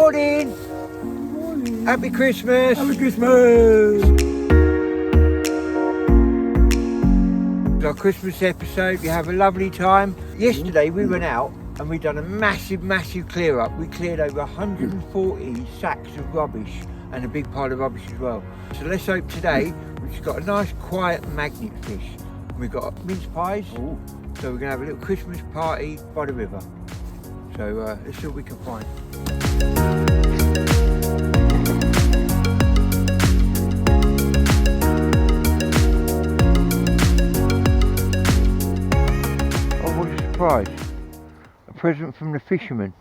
morning. Morning. Happy Christmas. Happy Christmas. Our Christmas episode. You have a lovely time. Yesterday we went out and we done a massive clear up. We cleared over 140 sacks of rubbish and a big pile of rubbish as well. So let's hope today we've just got a nice quiet magnet fish. We've got mince pies. Ooh. So we're gonna have a little Christmas party by the river. So let's see what we can find. Oh, what a surprise. A present from the fisherman.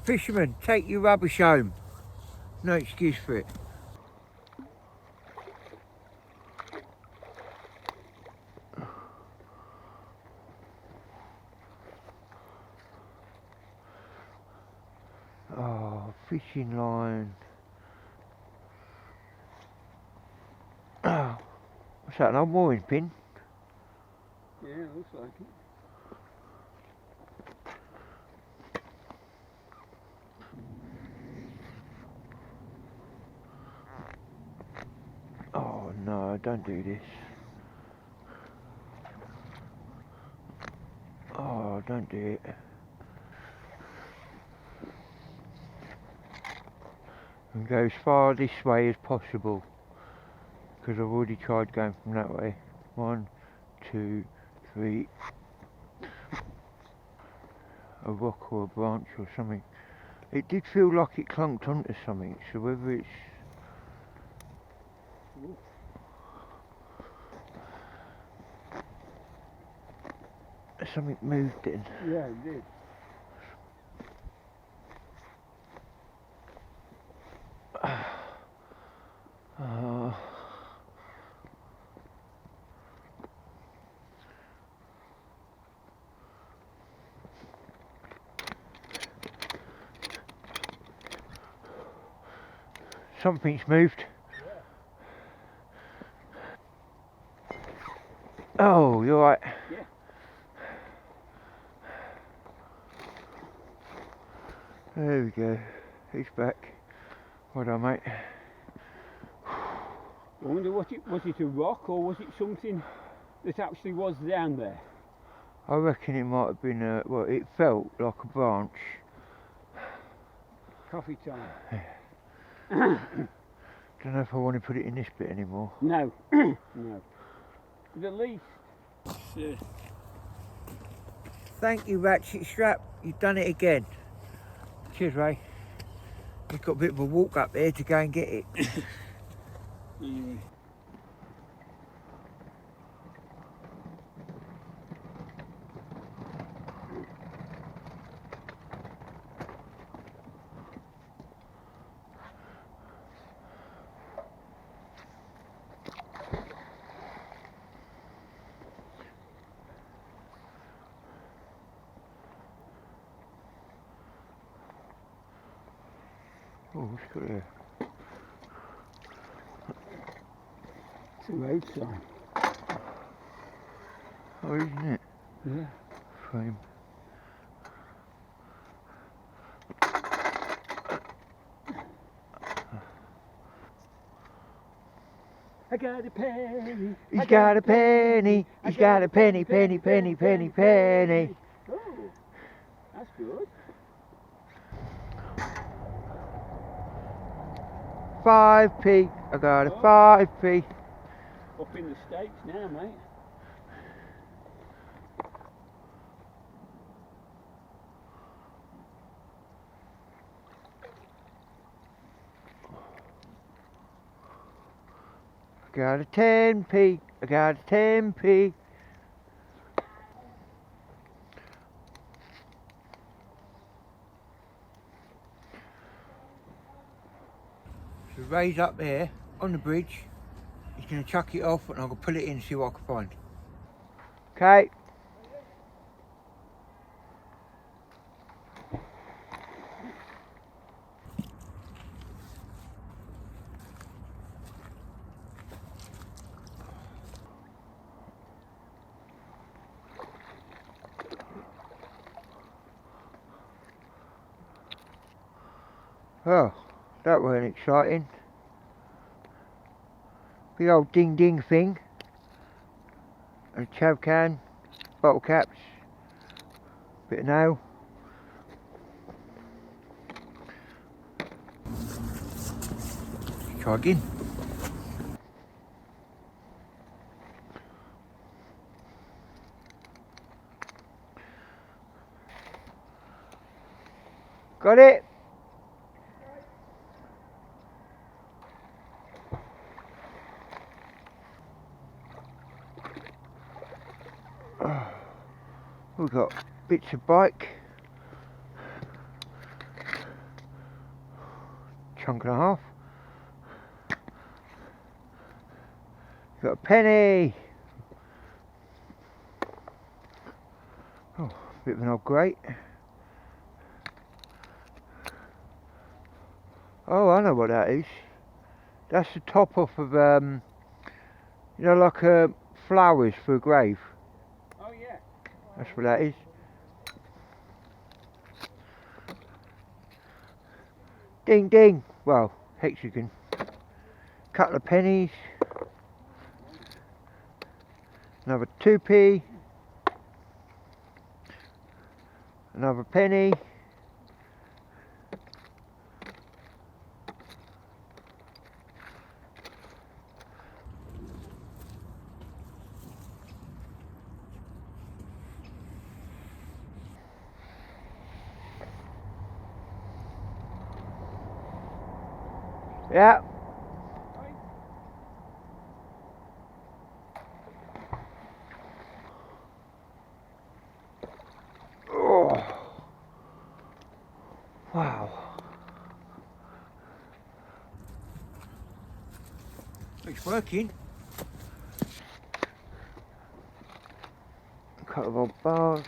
Fisherman, take your rubbish home. No excuse for it. Oh, fishing line. Oh, what's that, an old mooring pin? Yeah, looks like it. Oh no, don't do this. Oh, don't do it. And go as far this way as possible, because I've already tried going from that way. 1, 2, 3. A rock or a branch or something. It did feel like it clunked onto something, so whether it's... Ooh. something moved it. Yeah, it did. Something's moved. Yeah. Oh, you're right. Yeah. There we go. He's back. Well done, mate. I wonder was it a rock or was it something that actually was down there? I reckon it might have been a... well, it felt like a branch. Coffee time. Don't know if I want to put it in this bit anymore. No. No. But at least. Thank you, Ratchet Strap. You've done it again. Cheers, Ray. We've got a bit of a walk up there to go and get it. Yeah. Oh, what's got there? It's a road sign. Oh, isn't it? Yeah. Frame. I got a penny. He's got a penny. He's got a penny, penny, penny, penny, penny. Oh, that's good. 5p. I got a 5p. Up in the States now, mate. I got a 10p. I got a 10p. So Ray's up there on the bridge. He's going to chuck it off and I'm going to pull it in and see what I can find. Okay. Oh, that weren't exciting. Big old ding ding thing. A chav can, bottle caps, bit of nail. Try again. Got it? We've got bits of bike. Chunk and a half. Got a penny. Oh, bit of an old grate. Oh, I know what that is. That's the top off of, you know, like flowers for a grave. Oh yeah. That's what that is. Ding ding. Well, hexagon. Couple of pennies. Another 2p. Another penny. Yeah. Oh. Wow. It's working. A couple of old bars.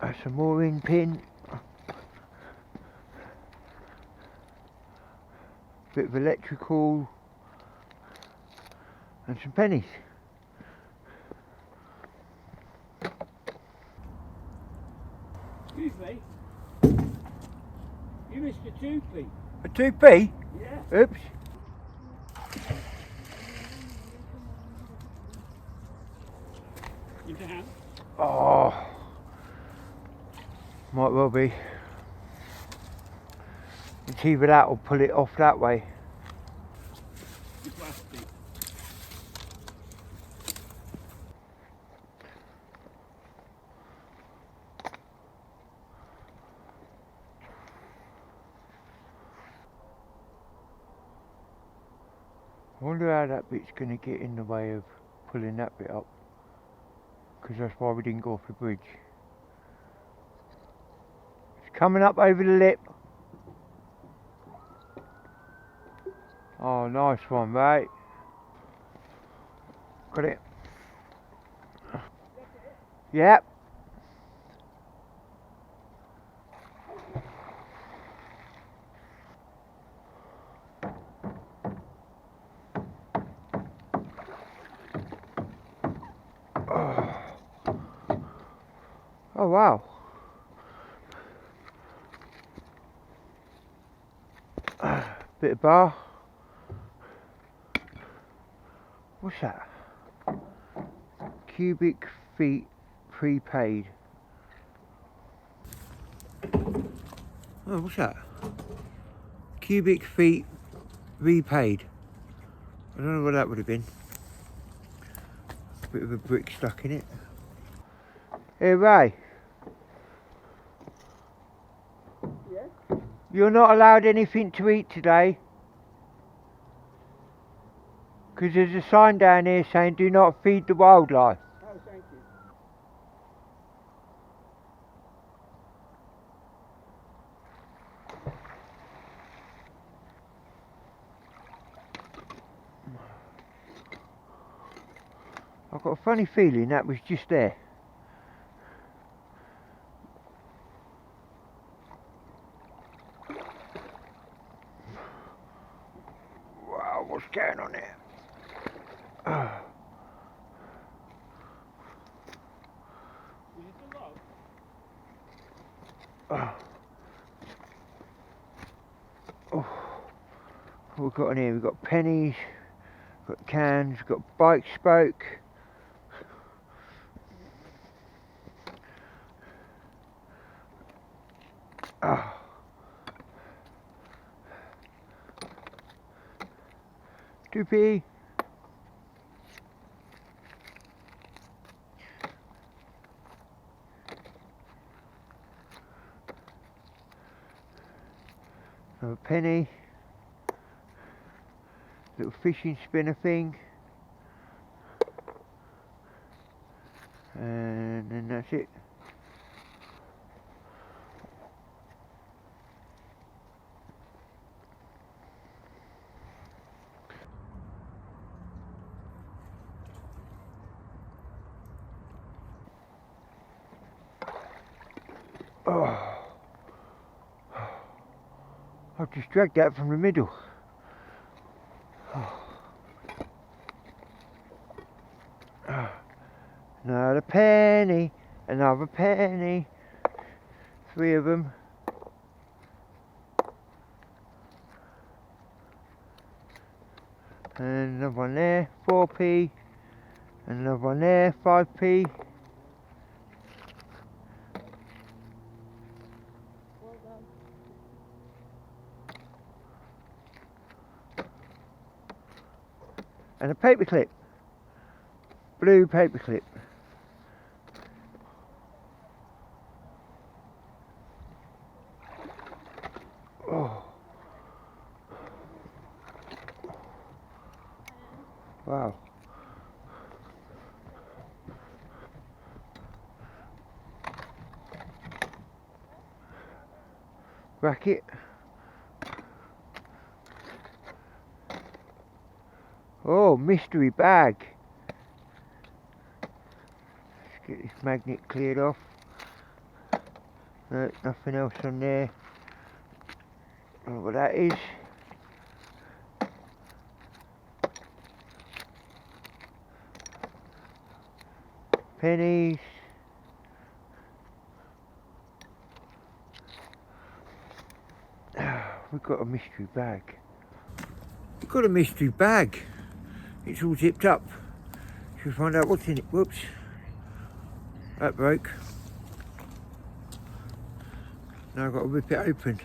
That's a mooring pin. Bit of electrical. And some pennies. Excuse me. You missed a 2p. A 2p? Yeah. Oops. You down? Oh. Might well be. It's either that or pull it off that way. The plastic. I wonder how that bit's going to get in the way of pulling that bit up. Because that's why we didn't go off the bridge. It's coming up over the lip. Oh, nice one, mate. Got it. Yep. Oh, wow. Bit of bar. What's that? Cubic feet prepaid. Oh, what's that? Cubic feet repaid. I don't know what that would have been. Bit of a brick stuck in it. Hey Ray. Yeah? You're not allowed anything to eat today. Because there's a sign down here saying do not feed the wildlife. Oh, thank you. I've got a funny feeling that was just there. Wow, what's going on here? Is it a log? What we've got in here, we've got pennies, we've got cans, we've got bike spoke. Oh. Doopy. A penny. Little fishing spinner thing. And then that's it. Oh. I've just dragged that from the middle. Oh. Another penny, another penny. 3 of them. And another one there, 4p. And another one there, 5p. And a paper clip. Blue paper clip. Oh. Wow. Racket. Oh, mystery bag. Let's get this magnet cleared off. No, nothing else on there. I don't know what that is. Pennies. We've got a mystery bag. We've got a mystery bag. It's all zipped up. Should we find out what's in it? Whoops. That broke. Now I've got to rip it open.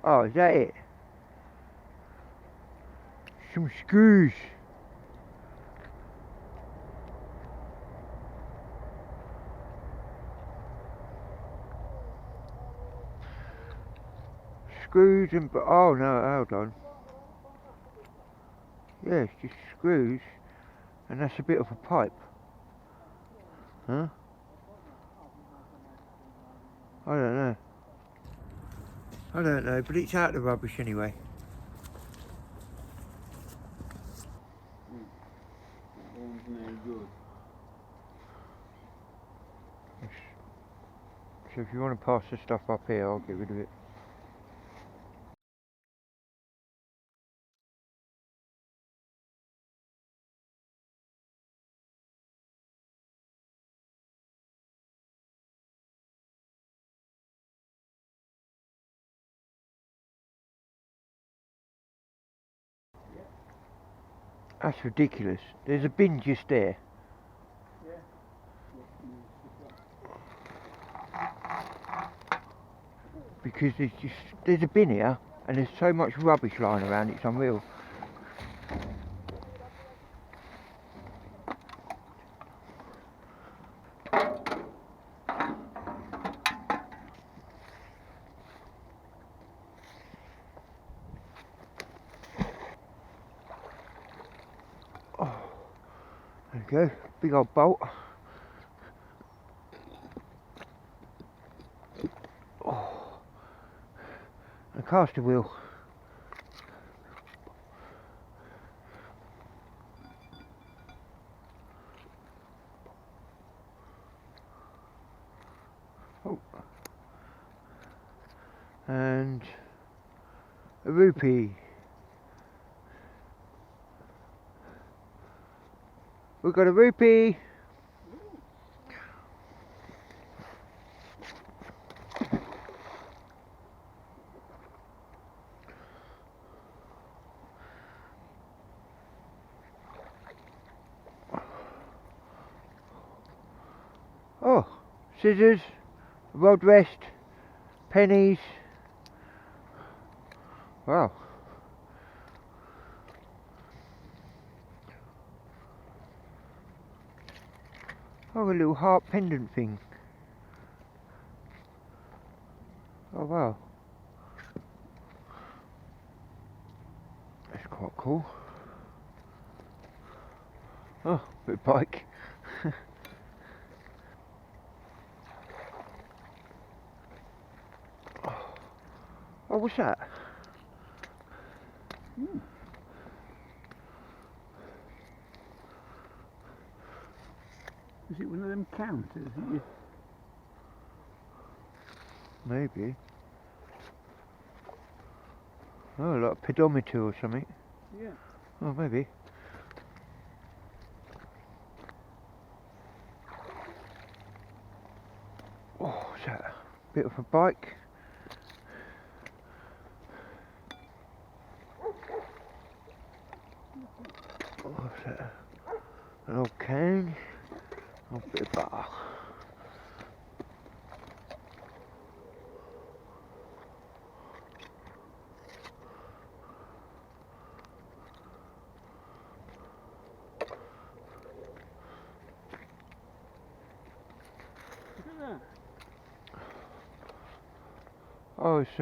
Oh, is that it? Some screws. Screws and... oh no, hold on. Yeah, it's just screws. And that's a bit of a pipe. Huh? I don't know. I don't know, but it's out of the rubbish anyway. So if you want to pass the stuff up here, I'll get rid of it. That's ridiculous. There's a bin just there. Because there's a bin here and there's so much rubbish lying around, it's unreal. Oh, there we go, big old bolt. Oh, and a caster wheel. Oh. And a rupee. We've got a rupee. scissors, rod rest, pennies. Wow. Oh, a little heart pendant thing. Oh wow. That's quite cool. Oh, bit of bike. Oh, what's that? Is it one of them counters? Maybe. Oh, like a pedometer or something. Yeah. Oh, maybe. Oh, what's that? Bit of a bike. Oh, what's that? An old cane. Oh, a bit of butter. Look at that. Oh, it's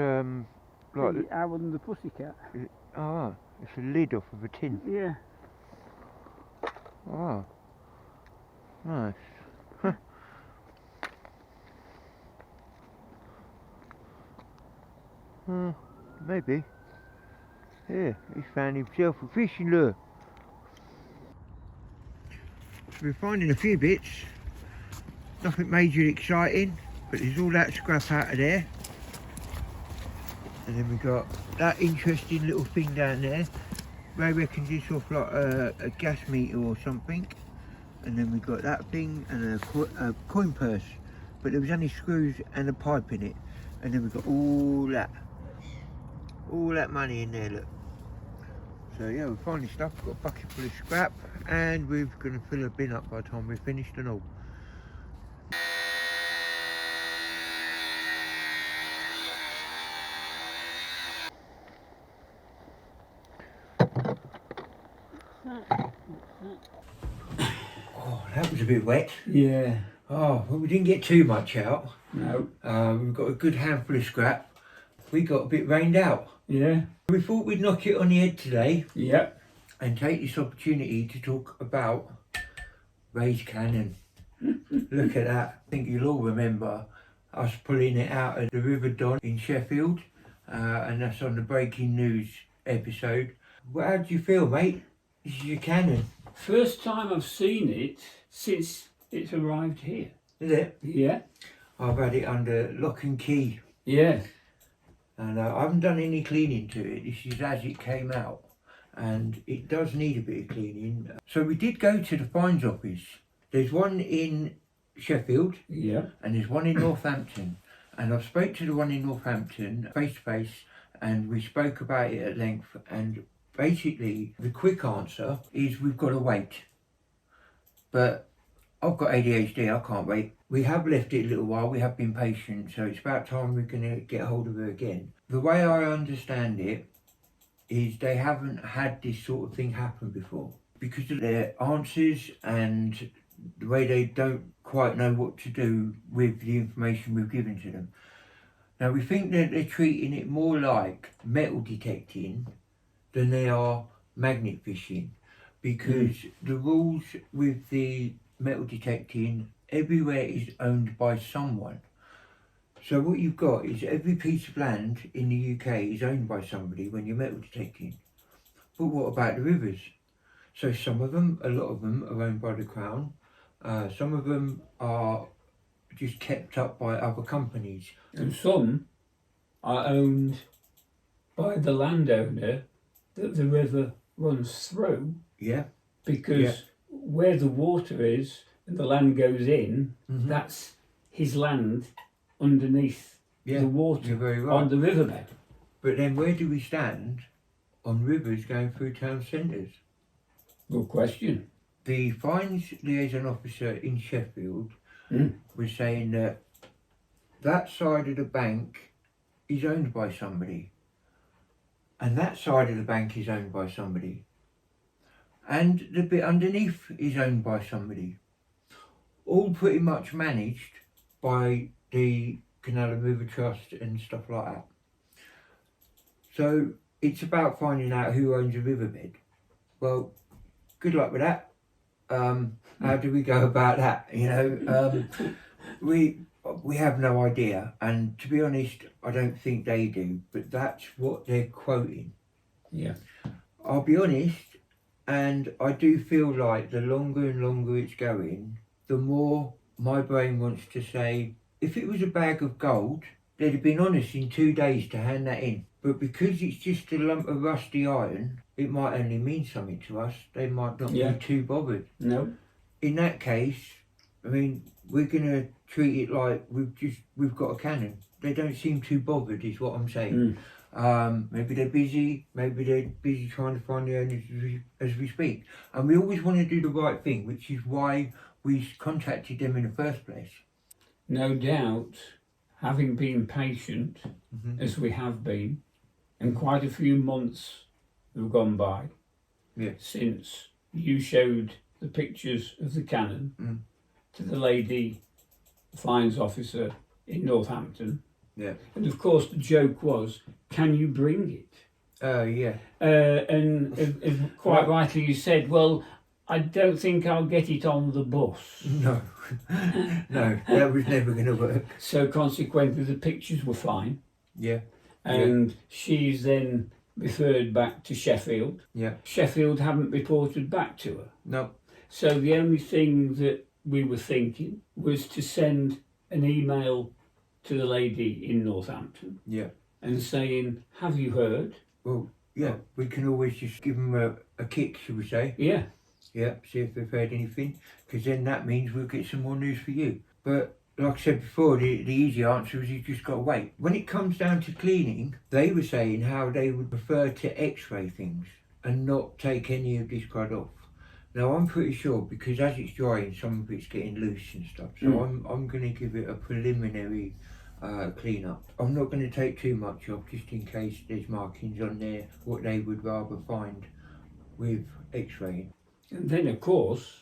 like The Owl and the Pussycat. oh, it's a lid off of a tin. Yeah. Oh, nice. Maybe. Yeah, he's found himself a fishing lure. We're finding a few bits. Nothing majorly exciting, but there's all that scrap out of there. And then we got that interesting little thing down there. Ray reckons it's off like a gas meter or something. And then we got that thing and a coin purse, but there was only screws and a pipe in it. And then we got all that money in there, look. So yeah, we're finding stuff. We've got a bucket full of scrap, and we're going to fill a bin up by the time we're finished and all. Oh, that was a bit wet. Yeah. Oh, well, we didn't get too much out. No. We've got a good handful of scrap. We got a bit rained out. Yeah. We thought we'd knock it on the head today. Yep. And take this opportunity to talk about Ray's cannon. Look at that. I think you'll all remember us pulling it out of the River Don in Sheffield, and that's on the breaking news episode. Well, how do you feel, mate? This is your cannon. First time I've seen it since it's arrived here. Is it? Yeah. I've had it under lock and key. Yeah. And I haven't done any cleaning to it. This is as it came out. And it does need a bit of cleaning. So we did go to the fines office. There's one in Sheffield. Yeah. And there's one in Northampton. And I spoke to the one in Northampton face to face, and we spoke about it at length. And basically, the quick answer is we've got to wait. But I've got ADHD, I can't wait. We have left it a little while, we have been patient, so it's about time we're going to get hold of her again. The way I understand it is they haven't had this sort of thing happen before. Because of their answers and the way they don't quite know what to do with the information we've given to them. Now we think that they're treating it more like metal detecting than they are magnet fishing. Because the rules with the metal detecting everywhere is owned by someone. So what you've got is every piece of land in the UK is owned by somebody when you're metal detecting. But what about the rivers? So some of them, a lot of them are owned by the Crown. Some of them are just kept up by other companies. And some are owned by the landowner that the river runs through. Yeah. Because where the water is and the land goes in, that's his land underneath the water. You're very right. On the riverbed. But then where do we stand on rivers going through town centres? Good question. The fines liaison officer in Sheffield was saying that that side of the bank is owned by somebody, and that side of the bank is owned by somebody, and the bit underneath is owned by somebody, all pretty much managed by the Canal and River Trust and stuff like that. So it's about finding out who owns a riverbed. Well, good luck with that. How do we go about that? You know, we have no idea, and to be honest, I don't think they do. But that's what they're quoting. Yeah. I'll be honest, and I do feel like the longer and longer it's going, the more my brain wants to say, if it was a bag of gold, they'd have been honest in 2 days to hand that in. But because it's just a lump of rusty iron, it might only mean something to us. They might not be too bothered. No. In that case, I mean, we're going to treat it like we've got a cannon. They don't seem too bothered, is what I'm saying. Maybe they're busy trying to find the owners as we speak. And we always want to do the right thing, which is why we contacted them in the first place. No doubt, having been patient, as we have been, and quite a few months have gone by since you showed the pictures of the cannon to the lady fines officer in Northampton. Yeah. And of course the joke was, can you bring it? Yeah. And quite rightly you said, well, I don't think I'll get it on the bus. No, no, that was never going to work. So consequently the pictures were fine. Yeah. And she's then referred back to Sheffield. Yeah. Sheffield haven't reported back to her. No. So the only thing that we were thinking was to send an email to the lady in Northampton. Yeah. And saying, have you heard? Well, yeah, we can always just give them a kick, shall we say? Yeah. Yeah, see if they've heard anything, because then that means we'll get some more news for you. But like I said before, the easy answer is you just got to wait. When it comes down to cleaning, they were saying how they would prefer to x-ray things and not take any of this crud off. Now I'm pretty sure, because as it's drying, some of it's getting loose and stuff, so I'm going to give it a preliminary clean up. I'm not going to take too much off, just in case there's markings on there, what they would rather find with x-raying. And then of course,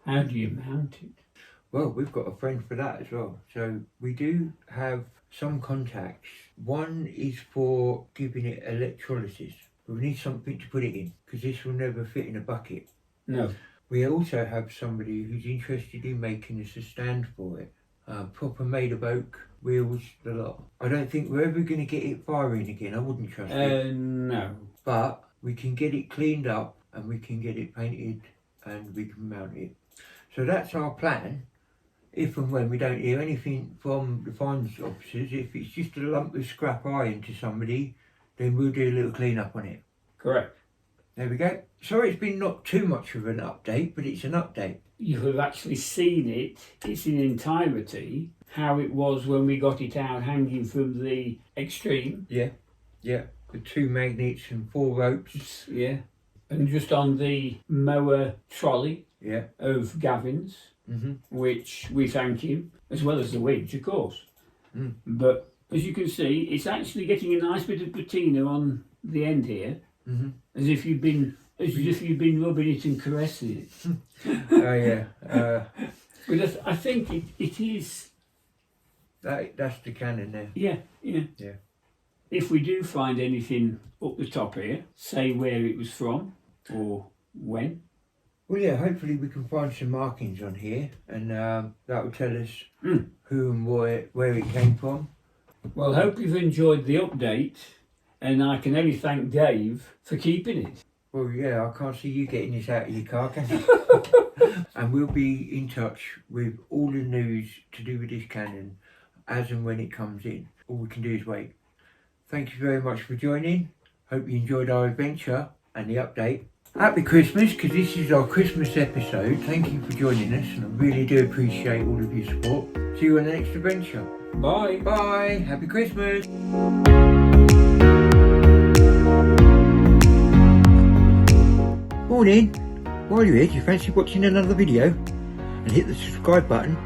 how do you mount it? Well, we've got a friend for that as well. So we do have some contacts. One is for giving it electrolysis. But we need something to put it in, because this will never fit in a bucket. No. We also have somebody who's interested in making us a stand for it. Proper made of oak, wheels, the lot. I don't think we're ever going to get it firing again. I wouldn't trust it. No. But we can get it cleaned up and we can get it painted and we can mount it. So that's our plan. If and when we don't hear anything from the fines officers, if it's just a lump of scrap iron to somebody, then we'll do a little clean up on it. Correct. There we go. Sorry it's been not too much of an update, but it's an update. You have actually seen it, it's in entirety, how it was when we got it out hanging from the extreme. Yeah, yeah. The 2 magnets and 4 ropes. Yeah. And just on the mower trolley of Gavin's, which we thank him, as well as the winch, of course. But as you can see, it's actually getting a nice bit of patina on the end here, as if you've been rubbing it and caressing it. Oh yeah. But I think it is. That's the cannon there. Yeah. If we do find anything up the top here, say where it was from or when. Well, yeah, hopefully we can find some markings on here, and that will tell us who and where it came from. Well, hope you've enjoyed the update, and I can only thank Dave for keeping it. Well, yeah, I can't see you getting this out of your car, can you? And we'll be in touch with all the news to do with this cannon as and when it comes in. All we can do is wait. Thank you very much for joining. Hope you enjoyed our adventure and the update. Happy Christmas, because this is our Christmas episode. Thank you for joining us, and I really do appreciate all of your support. See you on the next adventure. Bye. Bye. Happy Christmas. Morning. While you're here, do you fancy watching another video? And hit the subscribe button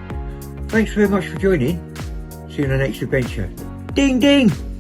Thanks very much for joining. See you on the next adventure. Ding ding!